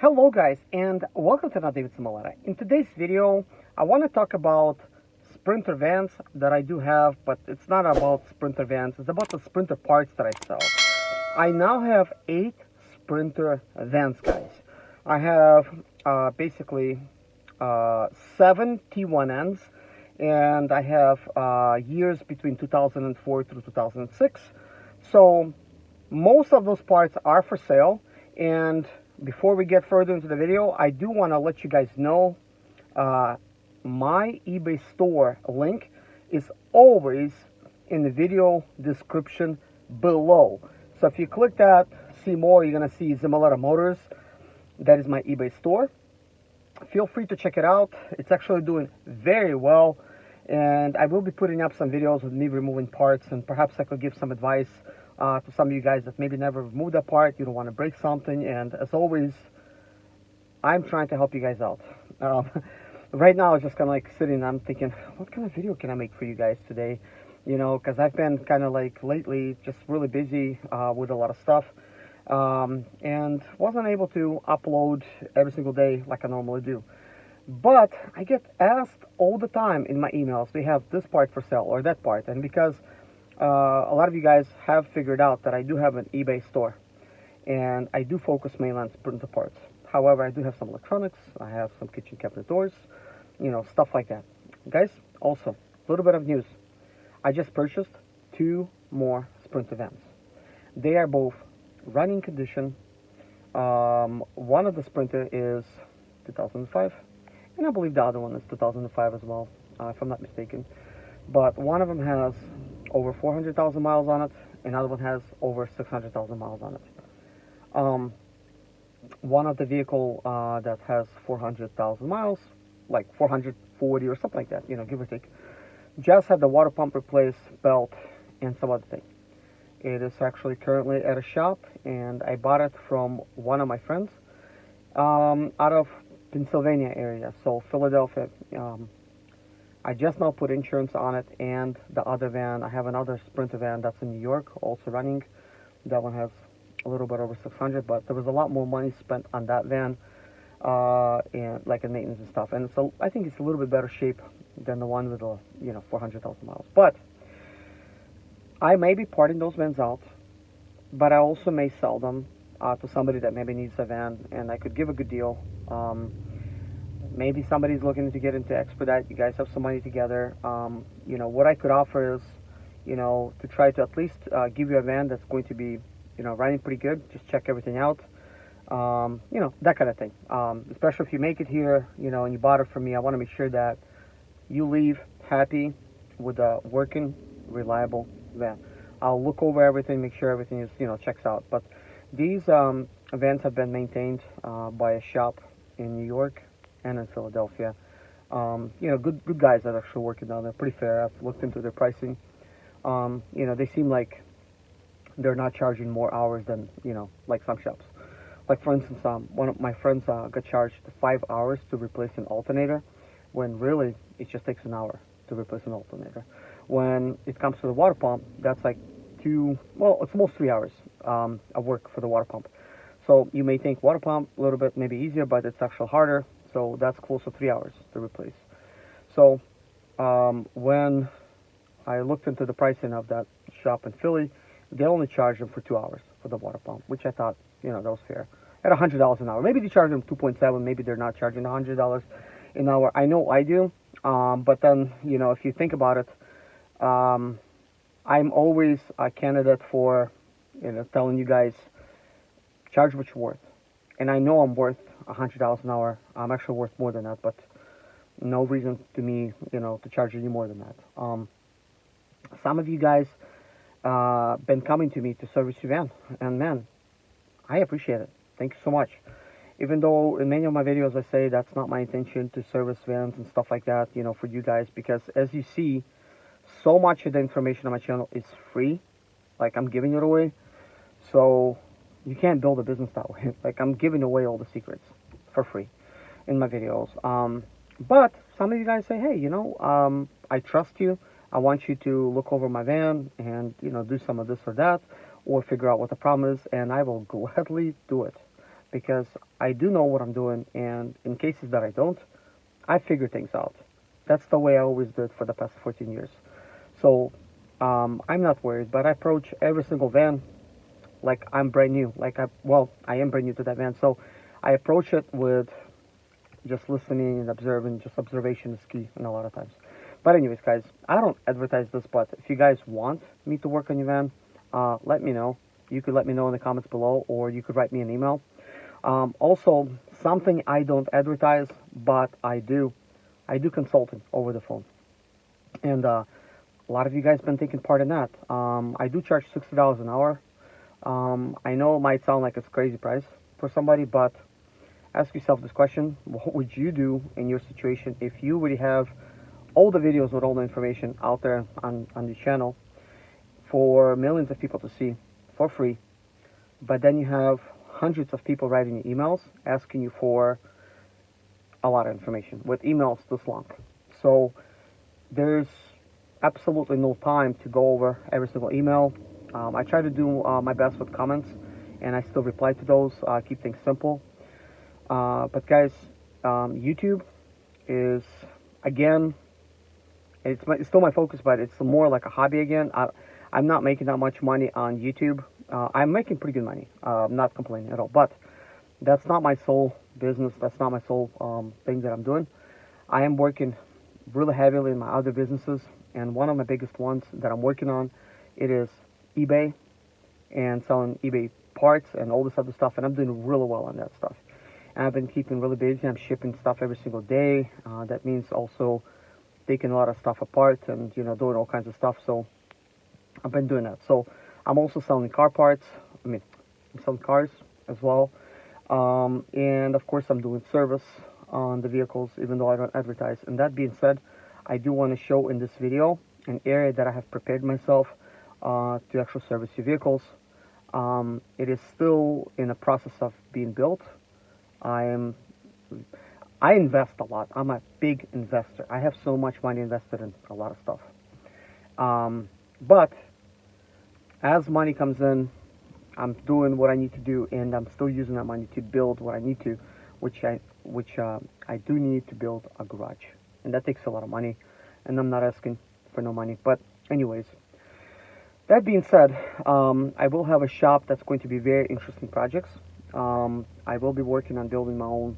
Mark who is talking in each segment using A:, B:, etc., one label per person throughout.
A: Hello guys, and welcome to another Serge Zimaleta. In today's video, I want to talk about Sprinter vans that I do have, but it's not about Sprinter vans, it's about the Sprinter parts that I sell. I now have 8 Sprinter vans, guys. I have basically 7 T1Ns, and I have years between 2004 through 2006. So most of those parts are for sale, and before we get further into the video, I do want to let you guys know my eBay store link is always in the video description below. So if you click that, see more, you're going to see Zimaleta Motors. That is my eBay store. Feel free to check it out. It's actually doing very well, and I will be putting up some videos with me removing parts, and perhaps I could give some advice to some of you guys that maybe never removed that part, you don't want to break something. And as always, I'm trying to help you guys out. Right now, I was just kind of like sitting, I'm thinking, what kind of video can I make for you guys today? You know, because I've been kind of like lately just really busy with a lot of stuff, and wasn't able to upload every single day like I normally do. But I get asked all the time in my emails, they have this part for sale or that part. And because a lot of you guys have figured out that I do have an eBay store, and I do focus mainly on Sprinter parts. However, I do have some electronics, I have some kitchen cabinet doors, you know, stuff like that. Guys, also, a little bit of news. I just purchased 2 more Sprinter vans. They are both running condition. One of the Sprinter is 2005, and I believe the other one is 2005 as well, if I'm not mistaken. But one of them has over 400,000 miles on it, another one has over 600,000 miles on it. One of the vehicle that has 400,000 miles, like 440 or something like that, you know, give or take, just had the water pump replaced, belt, and some other thing. It is actually currently at a shop, and I bought it from one of my friends out of Pennsylvania area, so Philadelphia. I just now put insurance on it, and the other van, I have another Sprinter van that's in New York, also running. That one has a little bit over 600, but there was a lot more money spent on that van, and like in maintenance and stuff. And so I think it's a little bit better shape than the one with the 400,000 miles. But I may be parting those vans out, but I also may sell them to somebody that maybe needs a van, and I could give a good deal. Maybe somebody's looking to get into expedite. You guys have some money together. You know, what I could offer is, you know, to try to at least give you a van that's going to be, you know, running pretty good. Just check everything out. You know, that kind of thing. Especially if you make it here, you know, and you bought it from me, I want to make sure that you leave happy with a working, reliable van. I'll look over everything, make sure everything is, you know, checks out. But these vans have been maintained by a shop in New York and in Philadelphia. You know, good guys that are actually working down there. Pretty fair. I've looked into their pricing. You know, they seem like they're not charging more hours than, you know, like some shops. Like, for instance, one of my friends got charged 5 hours to replace an alternator, when really it just takes an hour to replace an alternator. When it comes to the water pump, that's like it's almost 3 hours of work for the water pump. So you may think water pump a little bit maybe easier, but it's actually harder. So that's close to 3 hours to replace. So when I looked into the pricing of that shop in Philly, they only charge them for 2 hours for the water pump, which I thought, you know, that was fair. At $100 an hour. Maybe they charge them 2.7, maybe they're not charging $100 an hour. I know I do, but then, you know, if you think about it, I'm always a candidate for, you know, telling you guys, charge what you're worth. And I know I'm worth $100 an hour. I'm actually worth more than that, but no reason to me, you know, to charge any more than that. Some of you guys been coming to me to service your van, and man, I appreciate it. Thank you so much. Even though in many of my videos I say that's not my intention to service vans and stuff like that, you know, for you guys, because as you see, so much of the information on my channel is free. Like, I'm giving it away. So you can't build a business that way. Like, I'm giving away all the secrets for free in my videos. But some of you guys say, hey, you know, I trust you. I want you to look over my van and, you know, do some of this or that, or figure out what the problem is, and I will gladly do it. because I do know what I'm doing, and in cases that I don't, I figure things out. That's the way I always did for the past 14 years. So I'm not worried, but I approach every single van like I'm brand new. I am brand new to that van. So I approach it with just listening and observing. Just observation is key, and a lot of times. But anyways, guys, I don't advertise this, but if you guys want me to work on your van, let me know. You could let me know in the comments below, or you could write me an email. Also, something I don't advertise, but I do consulting over the phone. And a lot of you guys been taking part in that. I do charge $60 an hour. I know it might sound like it's a crazy price for somebody, but ask yourself this question: what would you do in your situation if you already have all the videos with all the information out there on the channel for millions of people to see for free, but then you have hundreds of people writing you emails asking you for a lot of information with emails this long? So there's absolutely no time to go over every single email. I try to do my best with comments, and I still reply to those, keep things simple. But guys, YouTube is, again, it's still my focus, but it's more like a hobby again. I'm not making that much money on YouTube. I'm making pretty good money. I'm not complaining at all. But that's not my sole business. That's not my sole thing that I'm doing. I am working really heavily in my other businesses, and one of my biggest ones that I'm working on, it is eBay and selling eBay parts and all this other stuff. And I'm doing really well on that stuff. And I've been keeping really busy. I'm shipping stuff every single day. That means also taking a lot of stuff apart and, you know, doing all kinds of stuff. So I've been doing that. So I'm also selling car parts. I'm selling cars as well. And of course I'm doing service on the vehicles, even though I don't advertise. And that being said, I do want to show in this video an area that I have prepared myself to actually service your vehicles. It is still in a process of being built. I invest a lot. I'm a big investor. I have so much money invested in a lot of stuff. But as money comes in, I'm doing what I need to do, and I'm still using that money to build what I need to, which I do need to build a garage, and that takes a lot of money, and I'm not asking for no money. But anyways, that being said, I will have a shop that's going to be very interesting projects. I will be working on building my own,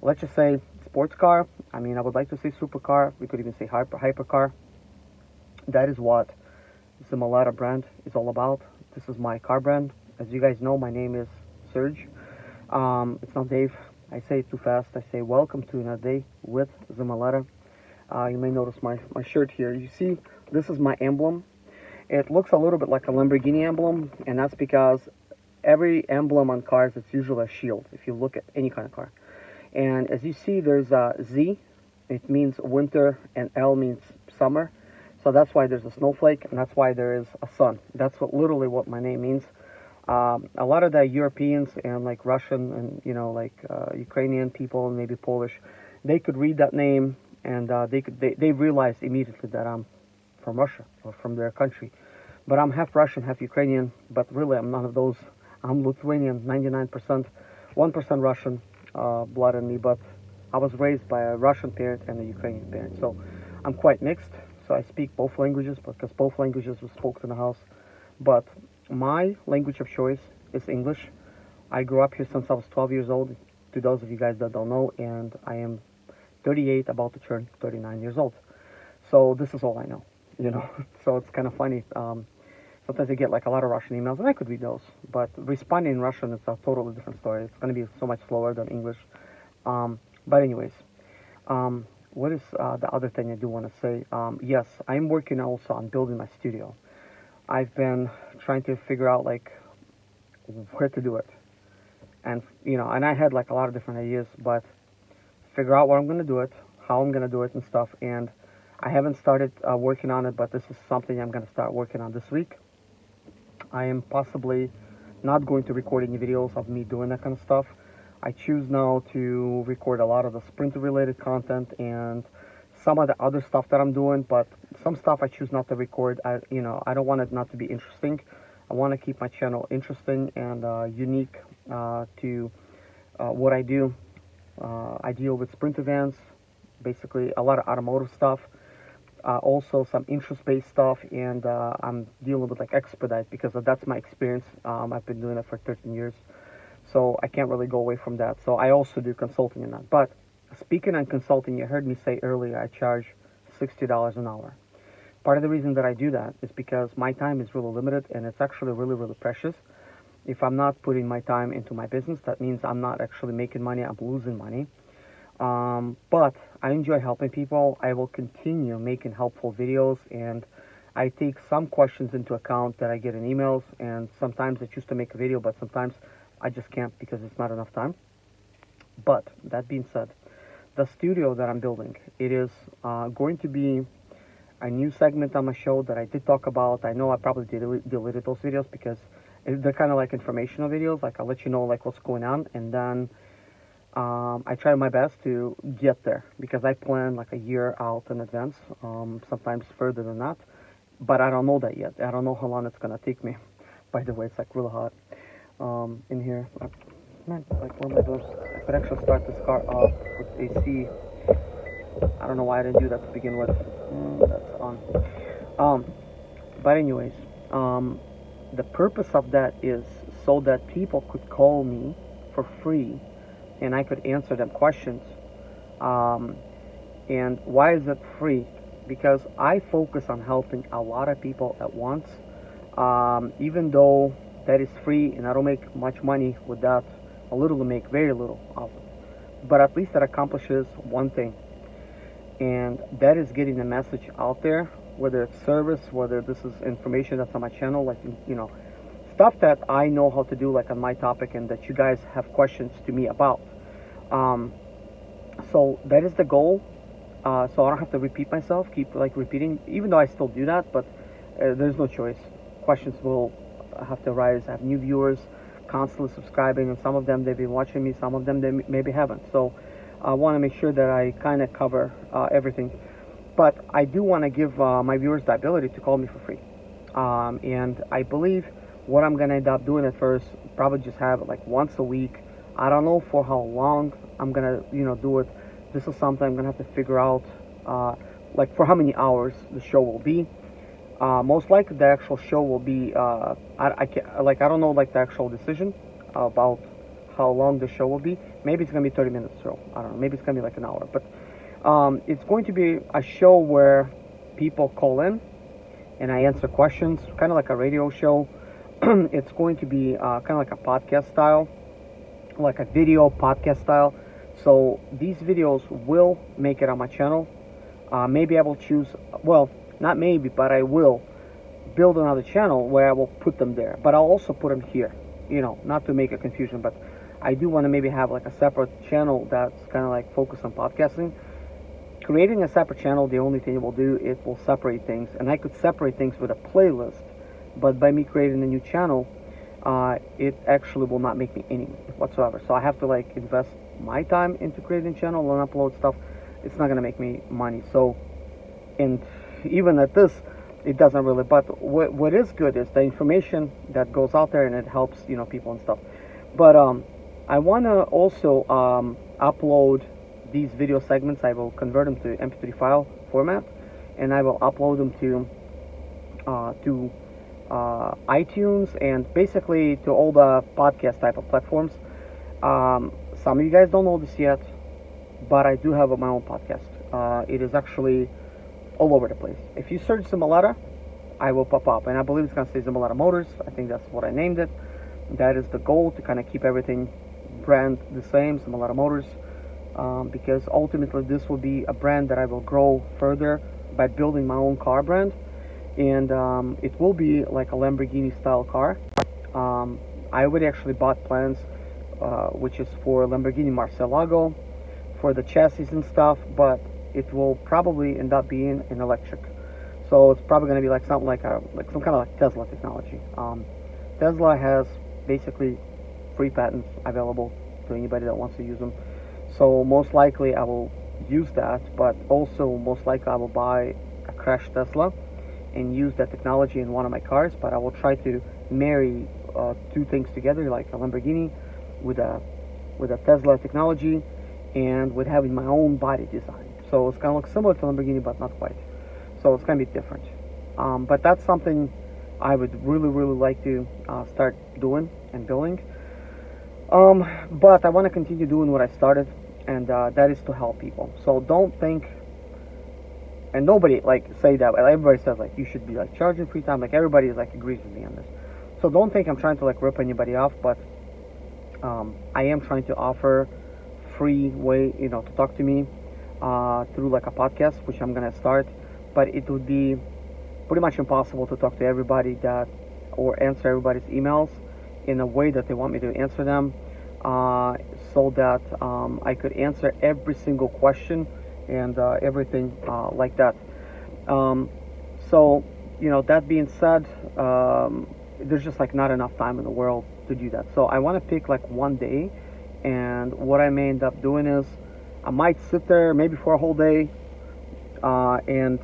A: let's just say, sports car. I mean, I would like to say supercar. We could even say hypercar. That is what Zimaleta brand is all about. This is my car brand. As you guys know, my name is Serge. It's not Dave. I say it too fast. I say welcome to another day with Zimaleta. You may notice my shirt here. You see, this is my emblem. It looks a little bit like a Lamborghini emblem, and that's because every emblem on cars, it's usually a shield, if you look at any kind of car. And as you see, there's a Z. It means winter, and L means summer. So that's why there's a snowflake, and that's why there is a sun. That's literally what my name means. A lot of the Europeans and like Russian and, you know, like Ukrainian people and maybe Polish, they could read that name, and they realize immediately that I'm from Russia or from their country. But I'm half Russian, half Ukrainian, but really I'm none of those. I'm Lithuanian, 99%, 1% Russian blood in me, but I was raised by a Russian parent and a Ukrainian parent, so I'm quite mixed. So I speak both languages because both languages were spoken in the house. But my language of choice is English. I grew up here since I was 12 years old, to those of you guys that don't know, and I am 38, about to turn 39 years old. So this is all I know, you know. So it's kind of funny. Sometimes I get like a lot of Russian emails, and I could read those, but responding in Russian is a totally different story. It's going to be so much slower than English. But anyways, what is the other thing I do want to say? Yes, I'm working also on building my studio. I've been trying to figure out like where to do it, and you know, and I had like a lot of different ideas, but figure out where I'm going to do it, how I'm going to do it, and stuff. And I haven't started working on it, but this is something I'm going to start working on this week. I am possibly not going to record any videos of me doing that kind of stuff. I choose now to record a lot of the sprinter related content and some of the other stuff that I'm doing, but some stuff I choose not to record. I don't want it not to be interesting. I want to keep my channel interesting and unique to what I do. I deal with sprinter vans, basically a lot of automotive stuff, also some interest-based stuff, and I'm dealing with like expedite because that's my experience. I've been doing it for 13 years, so I can't really go away from that. So I also do consulting in that. But speaking on consulting, you heard me say earlier I charge $60 an hour. Part of the reason that I do that is because my time is really limited, and it's actually really, really precious. If I'm not putting my time into my business, that means I'm not actually making money, I'm losing money. But I enjoy helping people. I will continue making helpful videos, and I take some questions into account that I get in emails, and sometimes I choose to make a video, but sometimes I just can't because it's not enough time. But that being said, the studio that I'm building, it is going to be a new segment on my show that I did talk about. I know I probably deleted those videos because they're kind of like informational videos. Like I'll let you know like what's going on, and then I try my best to get there because I plan like a year out in advance, sometimes further than that. But I don't know that yet. I don't know how long it's gonna take me. By the way, it's like really hot in here. Man, like what am I doing? I could actually start this car off with AC. I don't know why I didn't do that to begin with. That's on. But anyways, the purpose of that is so that people could call me for free and I could answer them questions. And why is it free? Because I focus on helping a lot of people at once, even though that is free and I don't make much money with that. A little to make very little of it. But at least it accomplishes one thing, and that is getting the message out there, whether it's service, whether this is information that's on my channel, like, you know, stuff that I know how to do, like on my topic, and that you guys have questions to me about. So that is the goal. So I don't have to repeat myself, keep like repeating, even though I still do that, but there's no choice. Questions will have to arise. I have new viewers constantly subscribing, and some of them they've been watching me, some of them they maybe haven't. So I want to make sure that I kind of cover everything. But I do want to give my viewers the ability to call me for free. And I believe what I'm going to end up doing at first, probably just have it like once a week. I don't know for how long I'm going to, you know, do it. This is something I'm going to have to figure out, like for how many hours the show will be. Most likely the actual show will be, I don't know like the actual decision about how long the show will be. Maybe it's going to be 30 minutes show. I don't know. Maybe it's going to be like an hour. But it's going to be a show where people call in and I answer questions, kind of like a radio show. It's going to be kind of like a podcast style, like a video podcast style. So these videos will make it on my channel. Maybe I will choose, well, not maybe, but I will build another channel where I will put them there. But I'll also put them here, you know, not to make a confusion, but I do want to maybe have like a separate channel that's kind of like focused on podcasting. Creating a separate channel, the only thing it will do, it will separate things. And I could separate things with a playlist, but by me creating a new channel, it actually will not make me any whatsoever. So I have to like invest my time into creating a channel and upload stuff. It's not going to make me money. So, and even at this, it doesn't really. But what is good is the information that goes out there, and it helps, you know, people and stuff. But I want to also upload these video segments. I will convert them to MP3 file format, and I will upload them to iTunes and basically to all the podcast type of platforms. Some of you guys don't know this yet, but I do have my own podcast. It is actually all over the place. If you search Zimaleta, I will pop up, and I believe it's going to say Zimaleta Motors. I think that's what I named it. That is the goal, to kind of keep everything brand the same, Zimaleta Motors, because ultimately this will be a brand that I will grow further by building my own car brand, and it will be like a Lamborghini style car. I already actually bought plans, which is for Lamborghini Murcielago, for the chassis and stuff, but it will probably end up being an electric. So it's probably going to be like something like some kind of like Tesla technology. Tesla has basically free patents available to anybody that wants to use them. So most likely I will use that, but also most likely I will buy a crashed Tesla and use that technology in one of my cars. But I will try to marry two things together, like a Lamborghini with a with a Tesla technology and with having my own body design. So it's kind of look similar to Lamborghini, but not quite. So it's going to be different. But that's something I would really like to start doing and building. But I want to continue doing what I started, and that is to help people. So don't think, and nobody like say that. Everybody says like you should be like charging free time. Like everybody like agrees with me on this. So don't think I'm trying to like rip anybody off, but I am trying to offer free way, to talk to me through like a podcast, which I'm gonna start. But it would be pretty much impossible to talk to everybody or answer everybody's emails in a way that they want me to answer them, so that I could answer every single question and everything like that. So that being said, there's just like not enough time in the world to do that. So I want to pick like one day, and what I may end up doing is I might sit there maybe for a whole day and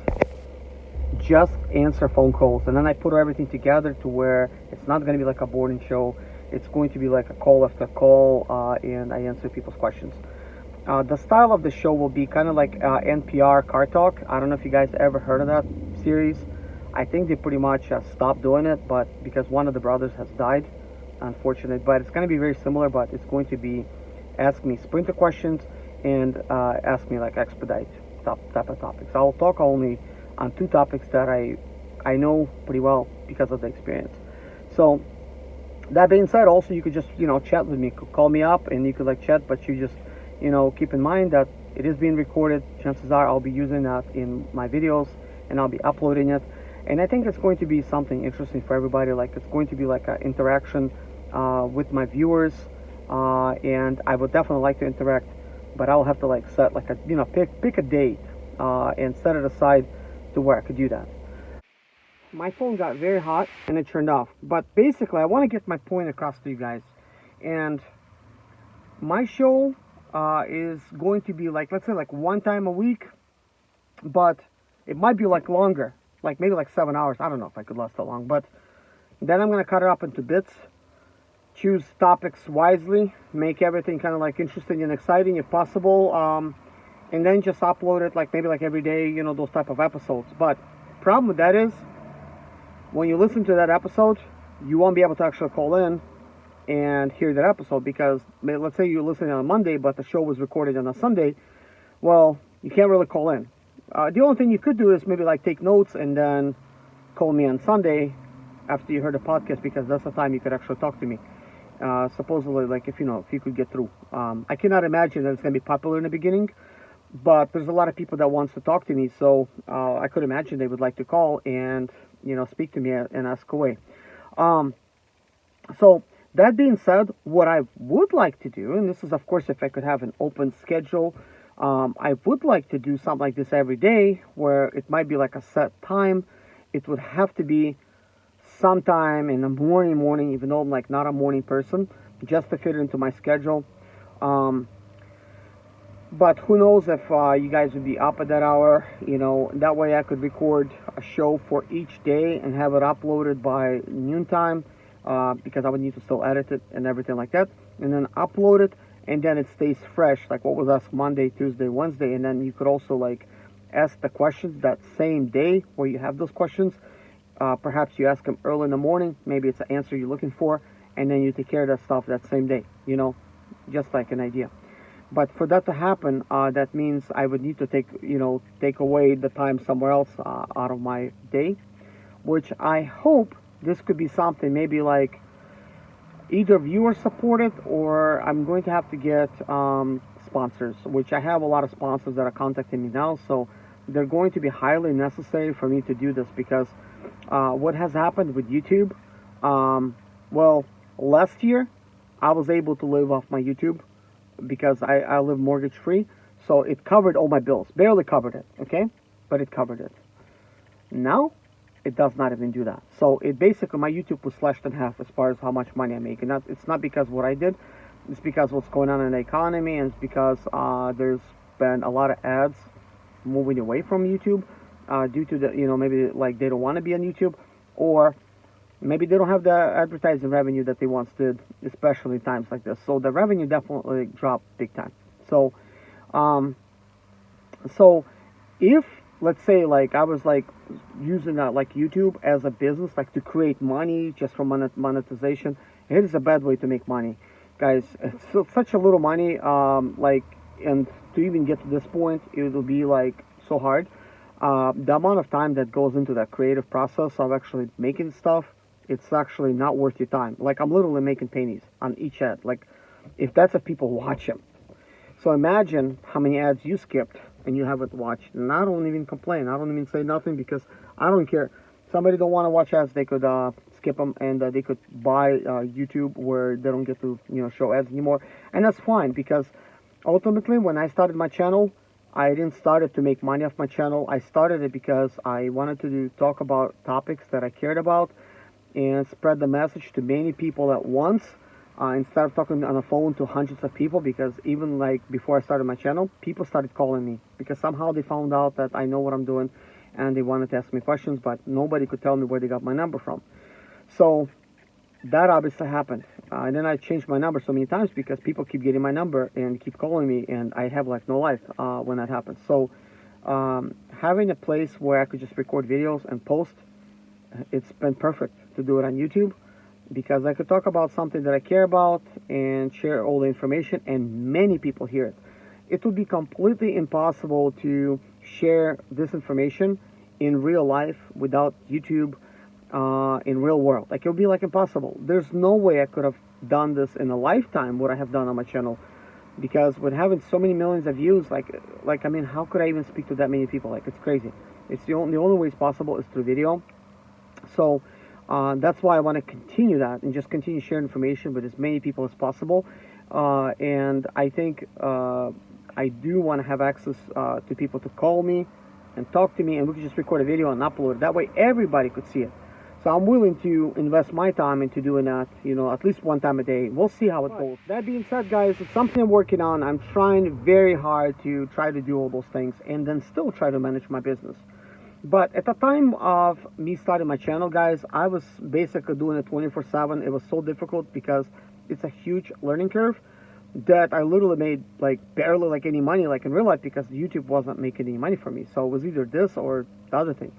A: just answer phone calls, and then I put everything together to where it's not going to be like a boring show. It's going to be like a call after call, and I answer people's questions. The style of the show will be kind of like NPR Car Talk. I don't know if you guys ever heard of that series. I think they pretty much stopped doing it, but because one of the brothers has died, unfortunate. But it's going to be very similar, but it's going to be ask me sprinter questions and ask me like expedite type of topics. I will talk only on two topics that I know pretty well because of the experience. So that being said, also you could just chat with me, call me up, and you could like chat, but you just keep in mind that it is being recorded. Chances are I'll be using that in my videos, and I'll be uploading it. And I think it's going to be something interesting for everybody. Like it's going to be like an interaction with my viewers, and I would definitely like to interact, but I'll have to like set like a pick a date and set it aside to where I could do that. My phone got very hot and it turned off, but basically I want to get my point across to you guys. And my show is going to be like, let's say like one time a week, but it might be like longer, like maybe like 7 hours. I don't know if I could last that long, but then I'm going to cut it up into bits, choose topics wisely, make everything kind of like interesting and exciting if possible, and then just upload it like maybe like every day, those type of episodes. But problem with that is when you listen to that episode, you won't be able to actually call in and hear that episode, because let's say you're listening on a Monday but the show was recorded on a Sunday. Well, you can't really call in. The only thing you could do is maybe like take notes and then call me on Sunday after you heard the podcast, because that's the time you could actually talk to me. Supposedly, like if you could get through. I cannot imagine that it's going to be popular in the beginning, but there's a lot of people that wants to talk to me, so I could imagine they would like to call and speak to me and ask away. So that being said, what I would like to do, and this is of course if I could have an open schedule, I would like to do something like this every day, where it might be like a set time. It would have to be sometime in the morning, even though I'm like not a morning person, just to fit it into my schedule. But who knows if you guys would be up at that hour, that way I could record a show for each day and have it uploaded by noontime, because I would need to still edit it and everything like that, and then upload it, and then it stays fresh, like what was asked Monday, Tuesday, Wednesday, and then you could also like ask the questions that same day where you have those questions. Perhaps you ask them early in the morning, maybe it's the answer you're looking for, and then you take care of that stuff that same day, just like an idea. But for that to happen, that means I would need to take away the time somewhere else out of my day, which I hope this could be something maybe like either viewer supported, or I'm going to have to get sponsors, which I have a lot of sponsors that are contacting me now, so they're going to be highly necessary for me to do this, because what has happened with YouTube, well, last year I was able to live off my YouTube because I live mortgage free, so it covered all my bills. Barely covered it, okay, but it covered it. Now it does not even do that. So it basically, my YouTube was slashed in half as far as how much money I make, and it's not because of what I did, it's because what's going on in the economy, and it's because there's been a lot of ads moving away from YouTube due to the maybe like they don't want to be on YouTube, or Maybe they don't have the advertising revenue that they once did, especially in times like this. So the revenue definitely dropped big time. So, um, so if, let's say, like I was like using like YouTube as a business, like to create money just from monetization, it is a bad way to make money, guys. It's such a little money, like, and to even get to this point, it will be like so hard. The amount of time that goes into that creative process of actually making stuff, it's actually not worth your time. Like, I'm literally making pennies on each ad, like, if that's if people watch them. So imagine how many ads you skipped and you haven't watched. And I don't even complain. I don't even say nothing because I don't care. Somebody don't want to watch ads, they could skip them, and they could buy YouTube where they don't get to show ads anymore. And that's fine, because ultimately when I started my channel, I didn't start it to make money off my channel. I started it because I wanted to talk about topics that I cared about and spread the message to many people at once, instead of talking on the phone to hundreds of people. Because even like before I started my channel, people started calling me because somehow they found out that I know what I'm doing and they wanted to ask me questions, but nobody could tell me where they got my number from. So that obviously happened, and then I changed my number so many times because people keep getting my number and keep calling me, and I have like no life when that happens. So having a place where I could just record videos and post, it's been perfect to do it on YouTube, because I could talk about something that I care about and share all the information, and many people hear it. It would be completely impossible to share this information in real life without YouTube in real world. Like, it would be like impossible. There's no way I could have done this in a lifetime, what I have done on my channel, because with having so many millions of views, like I mean, how could I even speak to that many people? Like, it's crazy. It's the only way it's possible is through video. So that's why I want to continue that and just continue sharing information with as many people as possible. And I think I do want to have access to people to call me and talk to me, and we could just record a video and upload it. That way everybody could see it. So I'm willing to invest my time into doing that, at least one time a day. We'll see how it goes. That being said, guys, it's something I'm working on. I'm trying very hard to try to do all those things and then still try to manage my business. But at the time of me starting my channel, guys, I was basically doing it 24/7. It was so difficult because it's a huge learning curve that I literally made like barely like any money like in real life, because YouTube wasn't making any money for me. So it was either this or the other thing.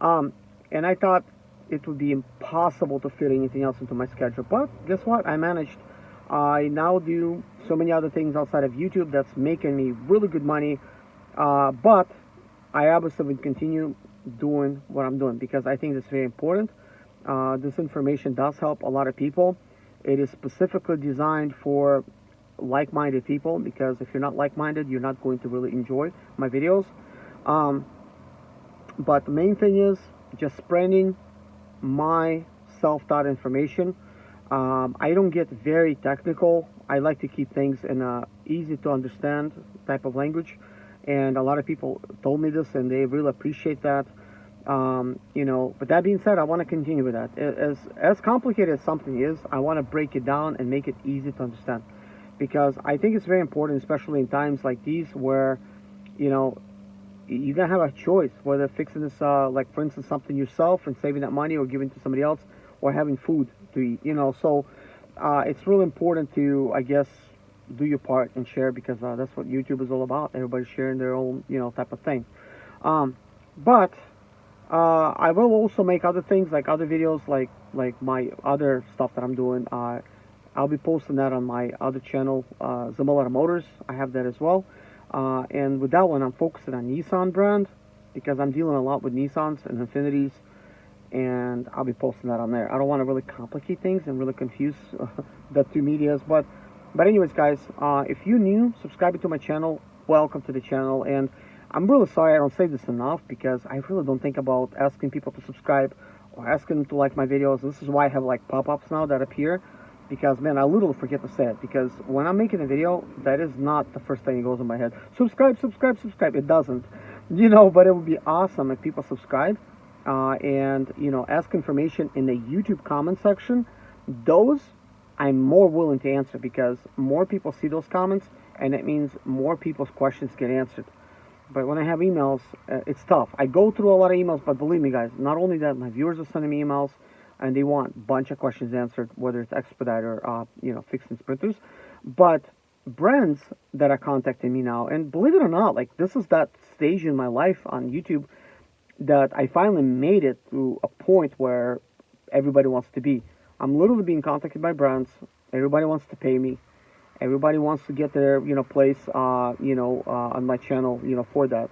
A: And I thought it would be impossible to fit anything else into my schedule. But guess what? I managed. I now do so many other things outside of YouTube that's making me really good money. But I obviously will continue doing what I'm doing because I think it's very important. This information does help a lot of people. It is specifically designed for like-minded people, because if you're not like-minded, you're not going to really enjoy my videos. But the main thing is just spreading my self-taught information. I don't get very technical. I like to keep things in a easy to understand type of language, and a lot of people told me this and they really appreciate that. But that being said, I want to continue with that. As complicated as something is, I want to break it down and make it easy to understand, because I think it's very important, especially in times like these where you're gonna have a choice whether fixing this, like for instance, something yourself and saving that money, or giving to somebody else, or having food to eat. So it's really important to, I guess, do your part and share, because that's what YouTube is all about. Everybody's sharing their own type of thing. But I will also make other things, like other videos, like my other stuff that I'm doing. I'll be posting that on my other channel, Zimaleta Motors. I have that as well. And with that one, I'm focusing on Nissan brand, because I'm dealing a lot with Nissans and Infinitis, and I'll be posting that on there. I don't want to really complicate things and really confuse the two medias. But anyways, guys, if you're new, subscribing to my channel, welcome to the channel. And I'm really sorry I don't say this enough, because I really don't think about asking people to subscribe or asking them to like my videos. This is why I have like pop-ups now that appear, because man, I literally forget to say it, because when I'm making a video, that is not the first thing that goes in my head. Subscribe, subscribe, subscribe. It doesn't, but it would be awesome if people subscribe and ask information in the YouTube comment section. Those I'm more willing to answer, because more people see those comments, and it means more people's questions get answered. But when I have emails, it's tough. I go through a lot of emails, but believe me, guys, not only that, my viewers are sending me emails. and they want a bunch of questions answered, whether it's expedite or fixing sprinters. But brands that are contacting me now, and believe it or not, like this is that stage in my life on YouTube that I finally made it to a point where everybody wants to be. I'm literally being contacted by brands. Everybody wants to pay me. Everybody wants to get their place on my channel for that.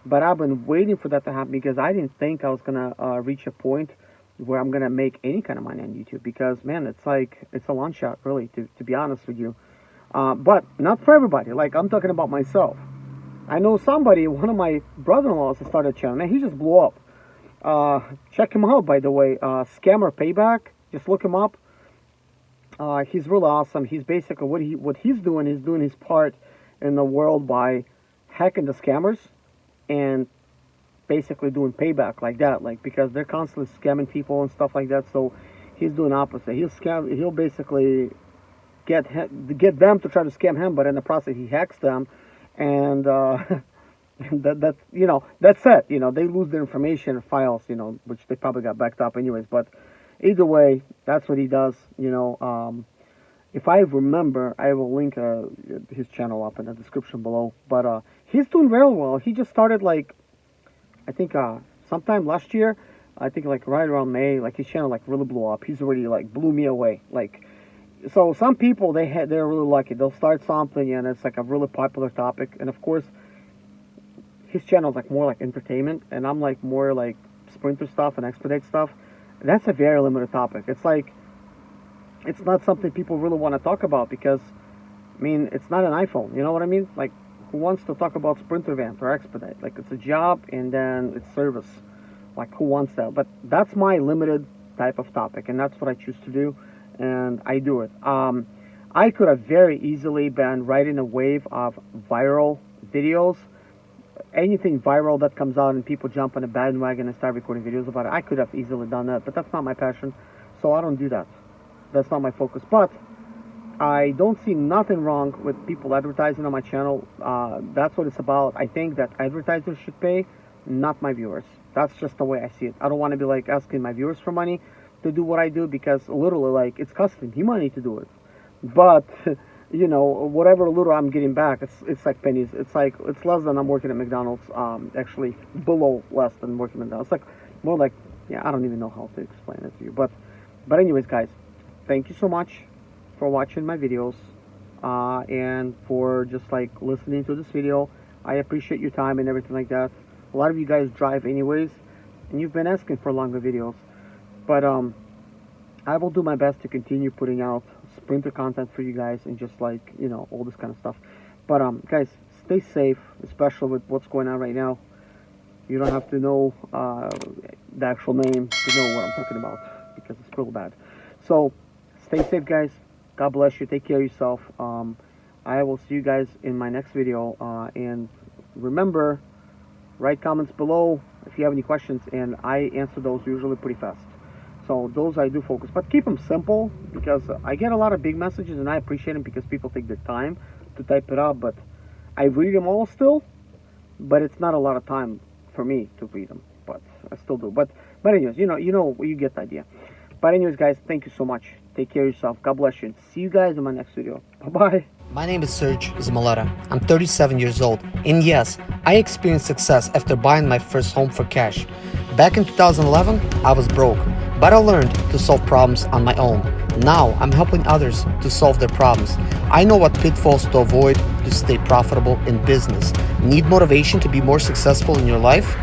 A: But I've been waiting for that to happen because I didn't think I was gonna reach a point where I'm gonna make any kind of money on YouTube, because man, it's a long shot, really, to be honest with you. But not for everybody. Like, I'm talking about myself. I know somebody, one of my brother-in-laws started a channel, man, he just blew up. Check him out, by the way, Scammer Payback. Just look him up. He's really awesome. He's basically what he's doing his part in the world by hacking the scammers and basically doing payback like that, like, because they're constantly scamming people and stuff like that. So he's doing opposite. He'll basically get them to try to scam him, but in the process he hacks them, and that's it. They lose their information and files, which they probably got backed up anyways. But either way, that's what he does. If I remember, I will link his channel up in the description below. But he's doing very well. He just started, like, I think sometime last year. I think like right around May. Like, his channel like really blew up. He's already like blew me away. Like, so some people they're really lucky. They'll start something and it's like a really popular topic. And of course, his channel is like more like entertainment, and I'm like more like sprinter stuff and expedite stuff. That's a very limited topic. It's like, it's not something people really want to talk about, because, I mean, it's not an iPhone, you know what I mean? Like, who wants to talk about sprinter vans or expedite? Like, it's a job and then it's service. Like, who wants that? But that's my limited type of topic, and that's what I choose to do, and I do it. I could have very easily been riding a wave of viral videos. Anything viral that comes out and people jump on a bandwagon and start recording videos about it, I could have easily done that, but that's not my passion, so I don't do that. That's not my focus. But I don't see nothing wrong with people advertising on my channel. That's what it's about. I think that advertisers should pay, not my viewers. That's just the way I see it. I don't want to be like asking my viewers for money to do what I do, because literally, like, it's costing me money to do it. But whatever little I'm getting back, it's like pennies. It's less than I'm working at McDonald's. Actually, below less than working at McDonald's. It's like more like, I don't even know how to explain it to you. But anyways, guys, thank you so much for watching my videos and for just like listening to this video. I appreciate your time and everything like that. A lot of you guys drive anyways, and you've been asking for longer videos. But I will do my best to continue putting out sprinter content for you guys, and just like, all this kind of stuff. But guys, stay safe, especially with what's going on right now. You don't have to know the actual name to know what I'm talking about, because it's real bad. So stay safe, guys. God bless you. Take care of yourself. I will see you guys in my next video, and remember, write comments below if you have any questions, and I answer those usually pretty fast. So those I do focus, but keep them simple, because I get a lot of big messages and I appreciate them because people take their time to type it up. But I read them all still, but it's not a lot of time for me to read them, but I still do. But anyways, you get the idea. But anyways, guys, thank you so much. Take care of yourself. God bless you, and see you guys in my next video. Bye-bye.
B: My name is Serge Zimaleta. I'm 37 years old, and yes, I experienced success after buying my first home for cash. Back in 2011, I was broke, but I learned to solve problems on my own. Now, I'm helping others to solve their problems. I know what pitfalls to avoid to stay profitable in business. Need motivation to be more successful in your life?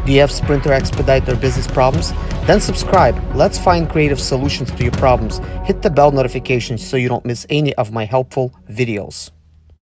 B: Do you have sprinter, expedite, or business problems? Then subscribe. Let's find creative solutions to your problems. Hit the bell notification so you don't miss any of my helpful videos.